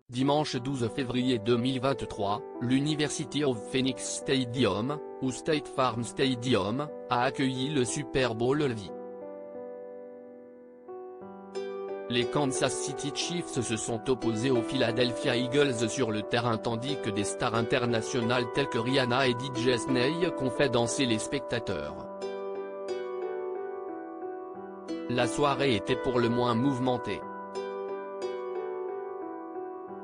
Dimanche 12 février 2023, l'University of Phoenix Stadium, ou State Farm Stadium, a accueilli le Super Bowl LV. Les Kansas City Chiefs se sont opposés aux Philadelphia Eagles sur le terrain tandis que des stars internationales telles que Rihanna et DJ Snake ont fait danser les spectateurs. La soirée était pour le moins mouvementée.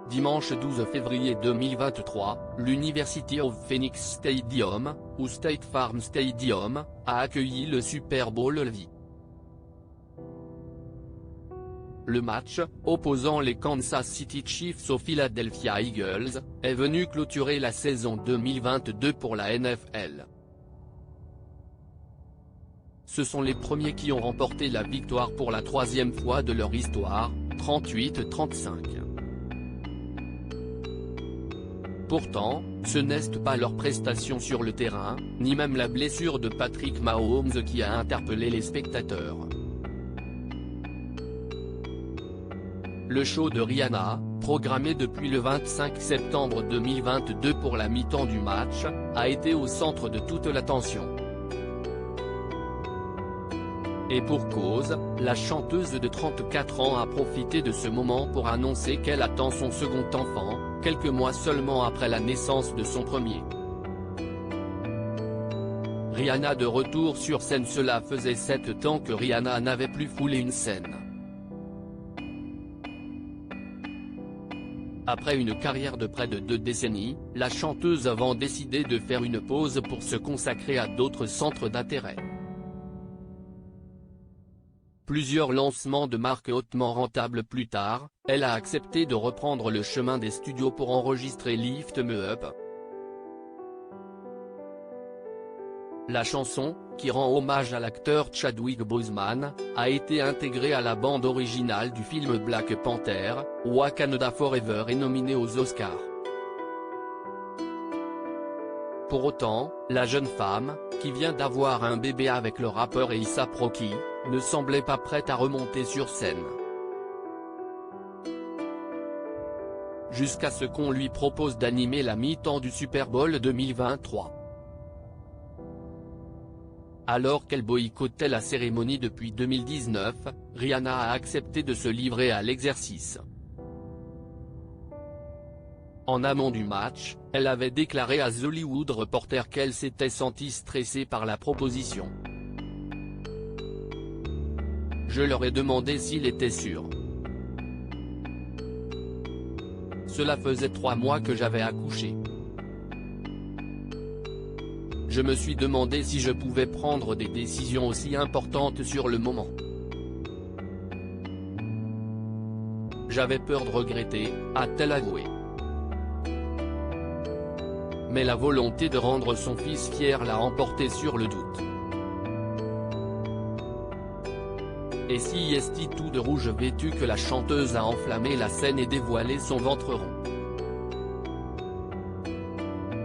Dimanche 12 février 2023, l'University of Phoenix Stadium, ou State Farm Stadium, a accueilli le Super Bowl LV. Le match, opposant les Kansas City Chiefs aux Philadelphia Eagles, est venu clôturer la saison 2022 pour la NFL. Ce sont les premiers qui ont remporté la victoire pour la troisième fois de leur histoire, 38-35. Pourtant, ce n'est pas leur prestation sur le terrain, ni même la blessure de Patrick Mahomes qui a interpellé les spectateurs. Le show de Rihanna, programmé depuis le 25 septembre 2022 pour la mi-temps du match, a été au centre de toute l'attention. Et pour cause, la chanteuse de 34 ans a profité de ce moment pour annoncer qu'elle attend son second enfant, quelques mois seulement après la naissance de son premier. Rihanna de retour sur scène. Cela faisait 7 ans que Rihanna n'avait plus foulé une scène. Après une carrière de près de 2 décennies, la chanteuse a décidé de faire une pause pour se consacrer à d'autres centres d'intérêt. Plusieurs lancements de marques hautement rentables plus tard, elle a accepté de reprendre le chemin des studios pour enregistrer Lift Me Up. La chanson, qui rend hommage à l'acteur Chadwick Boseman, a été intégrée à la bande originale du film Black Panther, Wakanda Forever et nominée aux Oscars. Pour autant, la jeune femme, qui vient d'avoir un bébé avec le rappeur A$AP Rocky, ne semblait pas prête à remonter sur scène. Jusqu'à ce qu'on lui propose d'animer la mi-temps du Super Bowl 2023. Alors qu'elle boycottait la cérémonie depuis 2019, Rihanna a accepté de se livrer à l'exercice. En amont du match, elle avait déclaré à The Hollywood Reporter qu'elle s'était sentie stressée par la proposition. Je leur ai demandé s'il était sûr. Cela faisait 3 mois que j'avais accouché. Je me suis demandé si je pouvais prendre des décisions aussi importantes sur le moment. J'avais peur de regretter, a-t-elle avoué. Mais la volonté de rendre son fils fier l'a emporté sur le doute. Et si est tout de rouge vêtu que la chanteuse a enflammé la scène et dévoilé son ventre rond.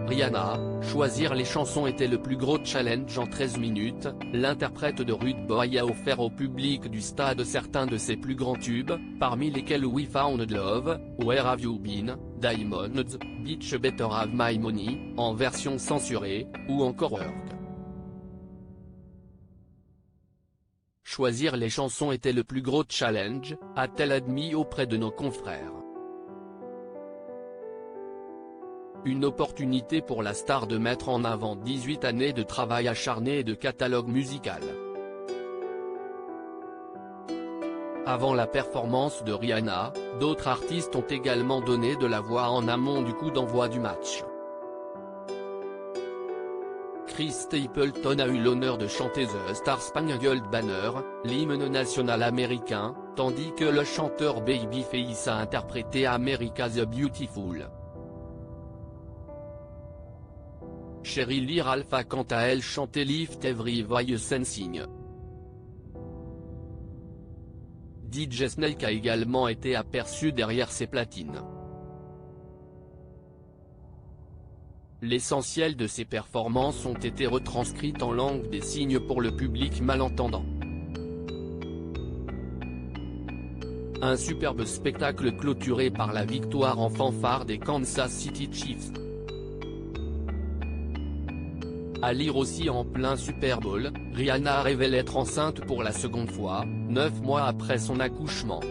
Rihanna, choisir les chansons était le plus gros challenge en 13 minutes, l'interprète de Rude Boy a offert au public du stade certains de ses plus grands tubes, parmi lesquels We Found Love, Where Have You Been, Diamonds, Bitch Better Have My Money, en version censurée, ou encore Work. Choisir les chansons était le plus gros challenge, a-t-elle admis auprès de nos confrères. Une opportunité pour la star de mettre en avant 18 années de travail acharné et de catalogue musical. Avant la performance de Rihanna, d'autres artistes ont également donné de la voix en amont du coup d'envoi du match. Chris Stapleton a eu l'honneur de chanter The Star Spangled Banner, l'hymne national américain, tandis que le chanteur Babyface a interprété America the Beautiful. Cheryl Lee Ralph a quant à elle chanté Lift Every Voice Sing. DJ Snake a également été aperçu derrière ses platines. L'essentiel de ses performances ont été retranscrites en langue des signes pour le public malentendant. Un superbe spectacle clôturé par la victoire en fanfare des Kansas City Chiefs. À lire aussi en plein Super Bowl, Rihanna révèle être enceinte pour la seconde fois, 9 mois après son accouchement.